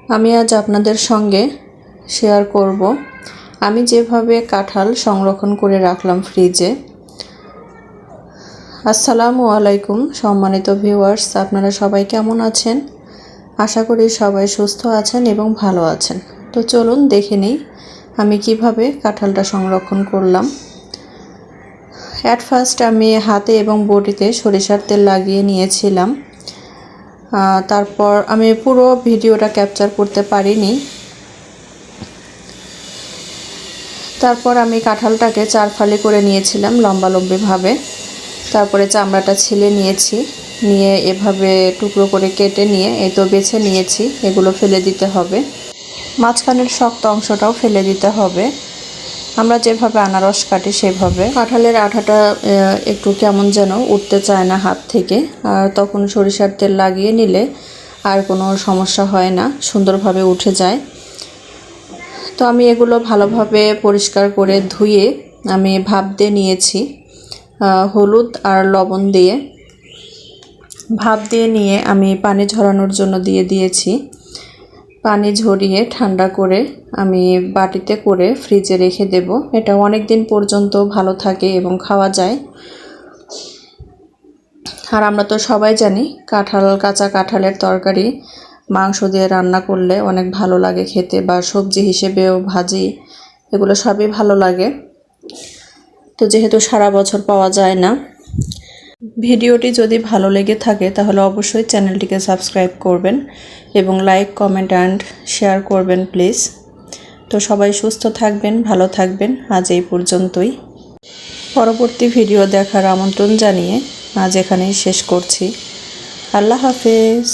আমি আজ আপনাদের সঙ্গে শেয়ার করব আমি যেভাবে কাঁঠাল সংরক্ষণ করে রাখলাম ফ্রিজে। আসসালামু আলাইকুম সম্মানিত ভিউয়ার্স, আপনারা সবাই কেমন আছেন? আশা করি সবাই সুস্থ আছেন এবং ভালো আছেন। তো চলুন দেখে নিই আমি কিভাবে কাঁঠালটা সংরক্ষণ করলাম। অ্যাট ফার্স্ট আমি হাতে এবং বডিতে সরিষার তেল লাগিয়ে নিয়েছিলাম। তারপর আমি পুরো ভিডিওটা ক্যাপচার করতে পারিনি। তারপর আমি কাঁঠালটাকে 4 ফালি করে নিয়েছিলাম লম্বালম্বিভাবে। তারপরে চামড়াটা ছিলে নিয়েছি, নিয়ে এভাবে টুকরো করে কেটে নিয়ে এই তো বেছে নিয়েছি। এগুলো ফেলে দিতে হবে, মাঝখানের শক্ত অংশটাও ফেলে দিতে হবে। আমরা যেভাবে আনারস কাটি সেভাবে। কাঁঠালের আঠাটা একটু কেমন যেন উঠতে চায় না হাত থেকে, আর তখন সরিষার তেল লাগিয়ে নিলে আর কোনো সমস্যা হয় না, সুন্দরভাবে উঠে যায়। তো আমি এগুলো ভালোভাবে পরিষ্কার করে ধুয়ে আমি ভাপ দিয়ে নিয়েছি, হলুদ আর লবণ দিয়ে ভাপ দিয়ে নিয়ে আমি পানি ঝরানোর জন্য দিয়ে দিয়েছি। পানি ঝরিয়ে ঠান্ডা করে আমি বাটিতে করে ফ্রিজে রেখে দেব। এটা অনেক দিন পর্যন্ত ভালো থাকে এবং খাওয়া যায়। আর আমরা তো সবাই জানি কাঁচা কাঁঠালের তরকারি মাংস দিয়ে রান্না করলে অনেক ভালো লাগে খেতে, বা সবজি হিসেবেও ভাজি, এগুলো সবই ভালো লাগে। তো যেহেতু সারা বছর পাওয়া যায় না। ভিডিওটি যদি ভালো লেগে থাকে তাহলে অবশ্যই চ্যানেলটিকে সাবস্ক্রাইব করবেন এবং লাইক, কমেন্ট অ্যান্ড শেয়ার করবেন প্লিজ। তো সবাই সুস্থ থাকবেন, ভালো থাকবেন। আজ এই পর্যন্তই। পরবর্তী ভিডিও দেখার আমন্ত্রণ জানিয়ে আজ এখানেই শেষ করছি। আল্লাহ হাফেজ।